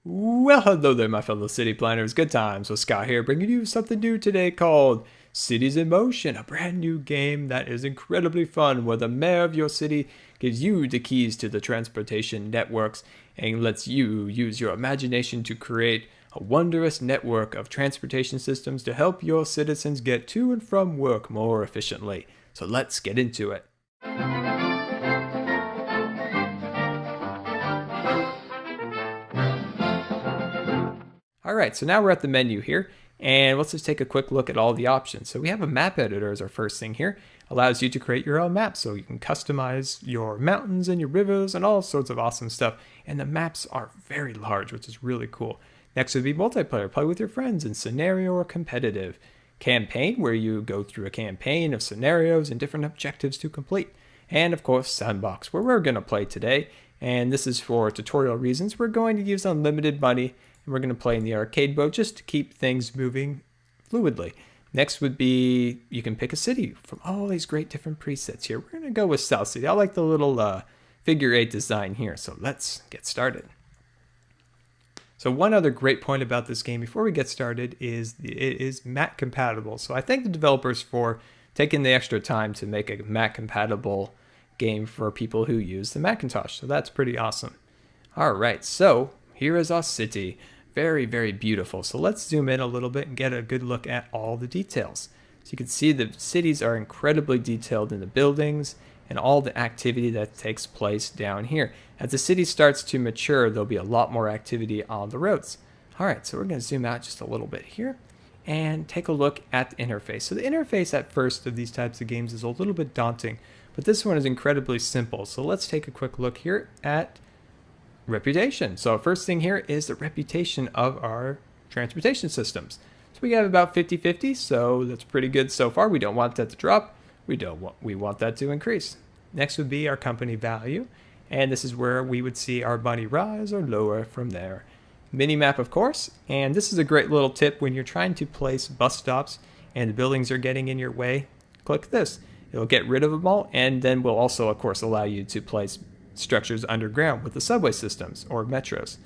Well, hello there, my fellow city planners. Good times with Scott here, bringing you something new today called Cities in Motion, a brand new game that is incredibly fun where the mayor of your city gives you the keys to the transportation networks and lets you use your imagination to create a wondrous network of transportation systems to help your citizens get to and from work more efficiently. So let's get into it. All right, so now we're at the menu here, and let's just take a quick look at all the options. So we have a map editor as our first thing here. Allows you to create your own map, so you can customize your mountains and your rivers and all sorts of awesome stuff. And the maps are very large, which is really cool. Next would be multiplayer, play with your friends in scenario or competitive. Campaign, where you go through a campaign of scenarios and different objectives to complete. And of course, sandbox, where we're going to play today. And this is for tutorial reasons. We're going to use unlimited money and we're going to play in the arcade mode just to keep things moving fluidly. Next would be, you can pick a city from all these great different presets here. We're going to go with South City. I like the little figure 8 design here, so let's get started. So one other great point about this game before we get started is it is Mac compatible. So I thank the developers for taking the extra time to make a Mac compatible game for people who use the Macintosh. So that's pretty awesome. All right, so here is our city. Very, very beautiful. So let's zoom in a little bit and get a good look at all the details. So you can see the cities are incredibly detailed in the buildings and all the activity that takes place down here. As the city starts to mature, there'll be a lot more activity on the roads. All right, so we're going to zoom out just a little bit here and take a look at the interface. So the interface at first of these types of games is a little bit daunting, but this one is incredibly simple. So let's take a quick look here at reputation. So first thing here is the reputation of our transportation systems. So we have about 50-50, so that's pretty good so far. We don't want that to drop. We want that to increase. Next would be our company value, and this is where we would see our money rise or lower from there. Minimap, of course, and this is a great little tip when you're trying to place bus stops and the buildings are getting in your way. Click this. It'll get rid of them all, and then will also, of course, allow you to place structures underground with the subway systems or metros.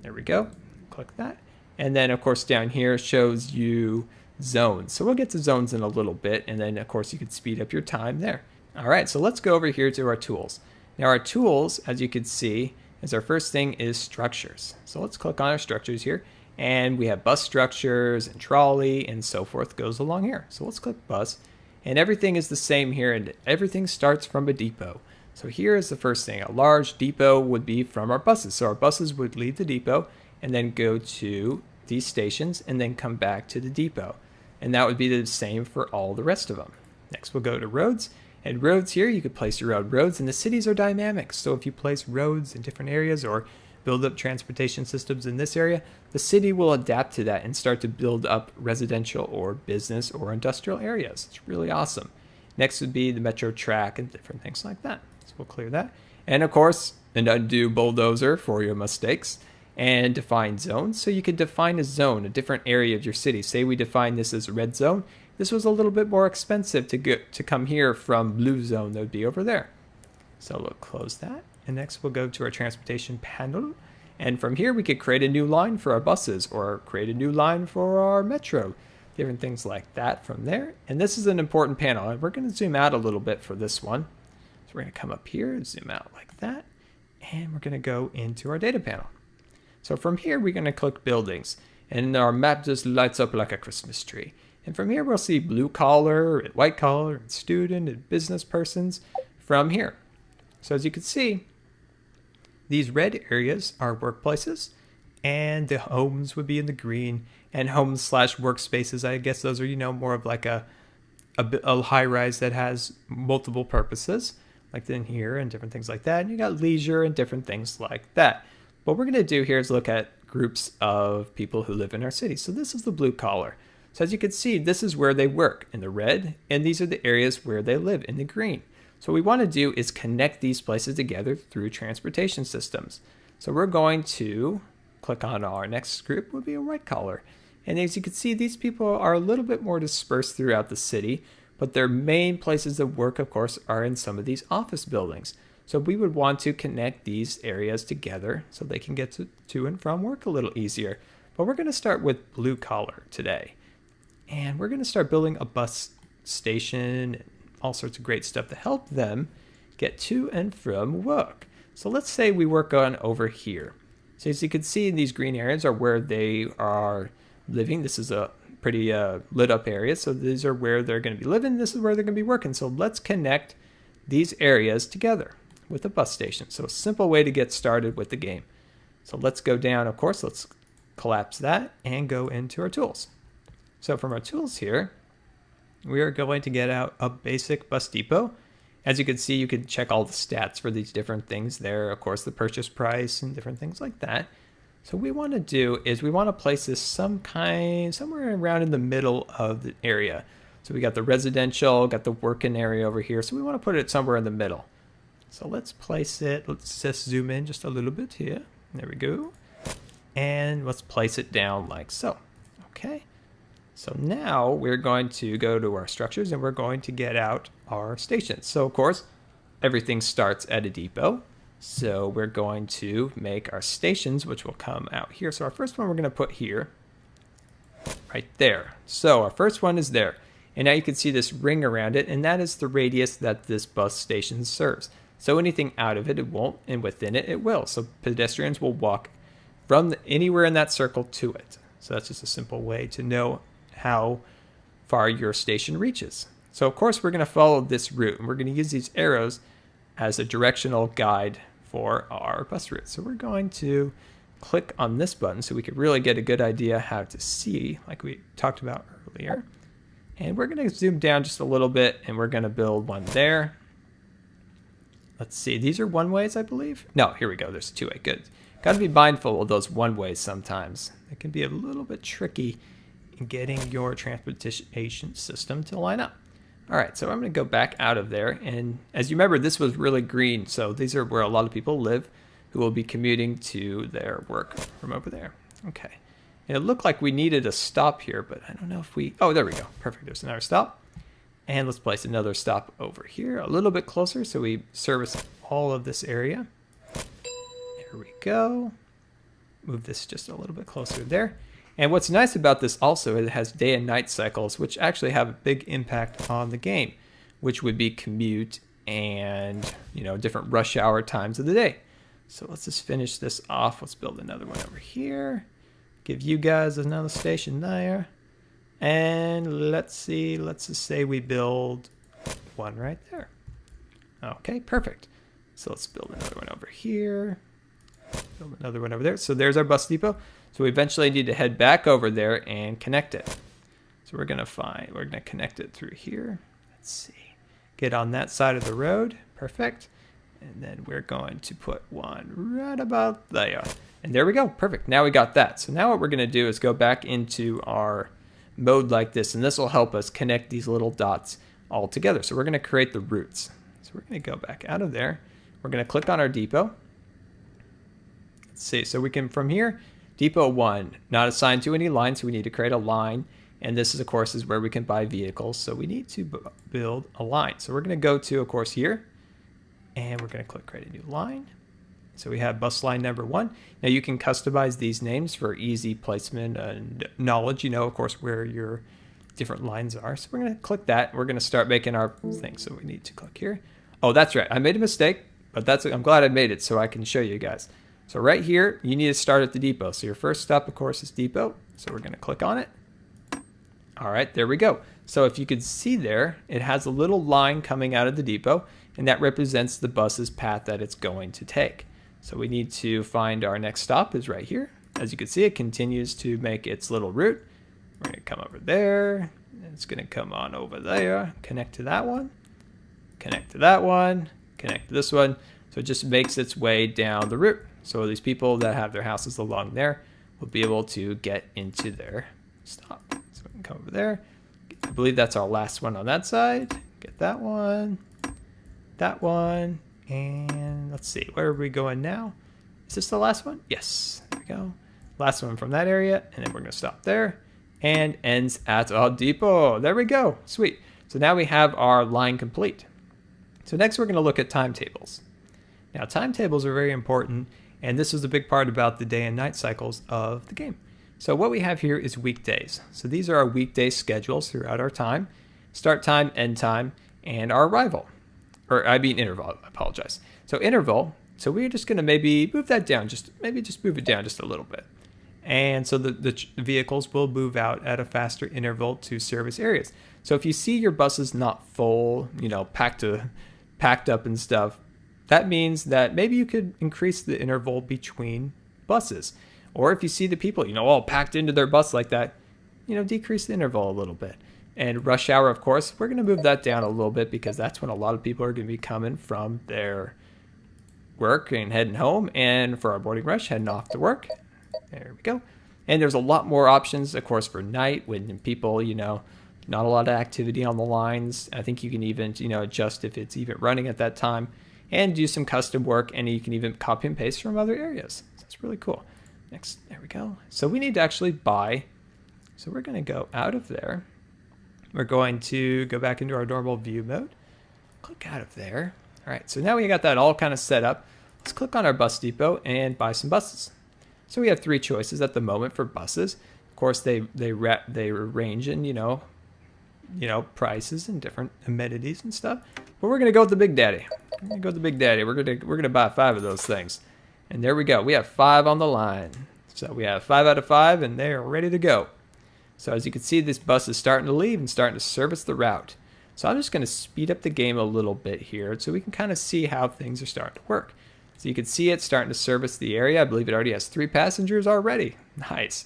There we go. Click that. And then, of course, down here shows you zones. So we'll get to zones in a little bit, and then, of course, you can speed up your time there. All right, so let's go over here to our tools. Now, our tools, as you can see, is our first thing is structures. So let's click on our structures here, and we have bus structures and trolley and so forth goes along here. So let's click bus, and everything is the same here, and everything starts from a depot. So here is the first thing. A large depot would be from our buses. So our buses would leave the depot and then go to these stations and then come back to the depot. And that would be the same for all the rest of them. Next we'll go to roads. And roads here, you could place your own roads, and the cities are dynamic. So if you place roads in different areas or build up transportation systems in this area, the city will adapt to that and start to build up residential or business or industrial areas. It's really awesome. Next would be the metro track and different things like that. So we'll clear that. And of course, an undo bulldozer for your mistakes. And define zones. So you could define a zone, a different area of your city. Say we define this as red zone. This was a little bit more expensive to come here from blue zone that would be over there. So we'll close that. And next we'll go to our transportation panel. And from here we could create a new line for our buses or create a new line for our metro. Different things like that from there. And this is an important panel. And we're going to zoom out a little bit for this one. So we're going to come up here, zoom out like that. And we're going to go into our data panel. So from here, we're going to click buildings, and our map just lights up like a Christmas tree. And from here, we'll see blue collar, and white collar, and student, and business persons from here. So as you can see, these red areas are workplaces, and the homes would be in the green, and homes slash workspaces, I guess those are, more of like a high rise that has multiple purposes, like in here and different things like that. And you got leisure and different things like that. What we're going to do here is look at groups of people who live in our city. So this is the blue collar. So as you can see, this is where they work in the red, and these are the areas where they live in the green. So what we want to do is connect these places together through transportation systems. So we're going to click on our next group, would be a white collar. And as you can see, these people are a little bit more dispersed throughout the city, but their main places of work, of course, are in some of these office buildings. So we would want to connect these areas together so they can get to and from work a little easier. But we're going to start with blue collar today. And we're going to start building a bus station and all sorts of great stuff to help them get to and from work. So let's say we work on over here. So as you can see, these green areas are where they are living. This is a pretty lit up area. So these are where they're going to be living. This is where they're going to be working. So let's connect these areas together with a bus station. So a simple way to get started with the game. So let's go down, of course, let's collapse that and go into our tools. So from our tools here, we are going to get out a basic bus depot. As you can see, you can check all the stats for these different things there. Of course, the purchase price and different things like that. So what we want to do is we want to place this somewhere around in the middle of the area. So we got the residential, got the working area over here. So we want to put it somewhere in the middle. So let's place it. Let's just zoom in just a little bit here. There we go. And let's place it down like so. Okay. So now we're going to go to our structures and we're going to get out our stations. So of course, everything starts at a depot. So we're going to make our stations, which will come out here. So our first one we're going to put here, right there. So our first one is there. And now you can see this ring around it, and that is the radius that this bus station serves. So anything out of it, it won't, and within it, it will. So pedestrians will walk from anywhere in that circle to it. So that's just a simple way to know how far your station reaches. So of course we're going to follow this route, and we're going to use these arrows as a directional guide for our bus route. So we're going to click on this button so we can really get a good idea how to see, like we talked about earlier. And we're going to zoom down just a little bit, and we're going to build one there. Let's see, these are one ways, I believe. No, here we go, there's two way, good. Got to be mindful of those one ways sometimes. It can be a little bit tricky in getting your transportation system to line up. All right, so I'm going to go back out of there. And as you remember, this was really green. So these are where a lot of people live who will be commuting to their work from over there. Okay. And it looked like we needed a stop here, but I don't know if we... Oh, there we go. Perfect. There's another stop. And let's place another stop over here a little bit closer so we service all of this area. There we go. Move this just a little bit closer there. And what's nice about this also is it has day and night cycles, which actually have a big impact on the game, which would be commute and, you know, different rush hour times of the day. So let's just finish this off. Let's build another one over here. Give you guys another station there. And let's see, let's just say we build one right there. Okay, perfect. So let's build another one over here. Build another one over there. So there's our bus depot. So we eventually need to head back over there and connect it. So we're going to connect it through here. Let's see. Get on that side of the road. Perfect. And then we're going to put one right about there. And there we go. Perfect. Now we got that. So now what we're going to do is go back into our mode like this, and this will help us connect these little dots all together. So we're going to create the routes. So we're going to go back out of there. We're going to click on our depot. Let's see. So we can, from here, Depot 1, not assigned to any line, so we need to create a line. And this is, of course, is where we can buy vehicles. So we need to build a line. So we're going to go to, of course, here. And we're going to click create a new line. So we have bus line number 1. Now you can customize these names for easy placement and knowledge, you know, of course, where your different lines are. So we're going to click that. We're going to start making our thing. So we need to click here. Oh, that's right. I made a mistake, but I'm glad I made it so I can show you guys. So right here, you need to start at the depot. So your first stop, of course, is depot. So we're going to click on it. All right, there we go. So if you could see there, it has a little line coming out of the depot, and that represents the bus's path that it's going to take. So we need to find our next stop is right here. As you can see, it continues to make its little route. We're going to come over there. It's going to come on over there, connect to that one, connect to that one, connect to this one. So it just makes its way down the route. So these people that have their houses along there will be able to get into their stop. So we can come over there. I believe that's our last one on that side. Get that one, and let's see, where are we going now? Is this the last one? Yes, there we go. Last one from that area, and then we're going to stop there, and ends at our depot. There we go. Sweet. So now we have our line complete. So next we're going to look at timetables. Now, timetables are very important, and this is a big part about the day and night cycles of the game. So what we have here is weekdays. So these are our weekday schedules throughout our time, start time, end time, and our arrival. Or I mean interval, I apologize. So interval, so we're just gonna maybe move that down, just move it down just a little bit. And so the vehicles will move out at a faster interval to service areas. So if you see your buses not full, you know, packed up and stuff, that means that maybe you could increase the interval between buses. Or if you see the people, you know, all packed into their bus like that, you know, decrease the interval a little bit. And rush hour, of course, we're going to move that down a little bit because that's when a lot of people are going to be coming from their work and heading home. And for our boarding rush, heading off to work. There we go. And there's a lot more options, of course, for night when people, you know, not a lot of activity on the lines. I think you can even, you know, adjust if it's even running at that time and do some custom work. And you can even copy and paste from other areas. So that's really cool. Next, there we go. So we need to actually buy. So we're going to go out of there. We're going to go back into our normal view mode. Click out of there. All right, so now we got that all kind of set up. Let's click on our bus depot and buy some buses. So we have 3 choices at the moment for buses. Of course, they range in, you know, prices and different amenities and stuff. But we're gonna go with the Big Daddy. We're gonna go with the Big Daddy. We're gonna buy 5 of those things. And there we go. We have 5 on the line. So we have 5 out of 5, and they are ready to go. So as you can see, this bus is starting to leave and starting to service the route. So I'm just going to speed up the game a little bit here so we can kind of see how things are starting to work. So you can see it starting to service the area. I believe it already has 3 passengers already. Nice.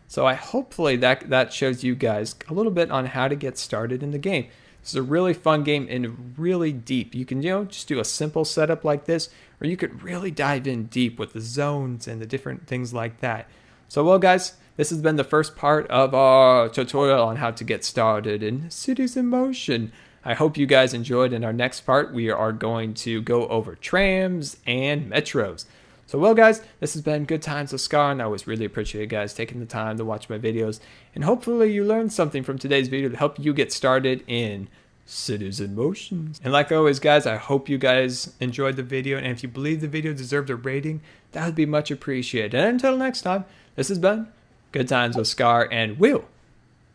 So hopefully that shows you guys a little bit on how to get started in the game. This is a really fun game and really deep. You can, you know, just do a simple setup like this, or you could really dive in deep with the zones and the different things like that. So well guys, this has been the first part of our tutorial on how to get started in Cities in Motion. I hope you guys enjoyed. In our next part, we are going to go over trams and metros. So well guys, this has been Good Times with Scar, and I always really appreciate you guys taking the time to watch my videos. And hopefully you learned something from today's video to help you get started in Cities in Motion. And like always guys, I hope you guys enjoyed the video, and if you believe the video deserved a rating, that would be much appreciated. And until next time, this has been Good Times with Scar, and we'll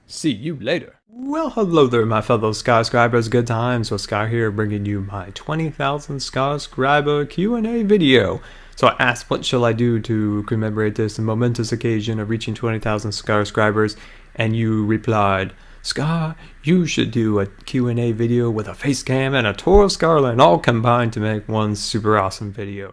see you later. Well, hello there, my fellow Scarscribers. Good Times with Scar here, bringing you my 20,000 Scarscriber Q&A video. So I asked, what shall I do to commemorate this momentous occasion of reaching 20,000 Scarscribers? And you replied, Scar, you should do a Q&A video with a face cam and a tour of Scarland all combined to make one super awesome video.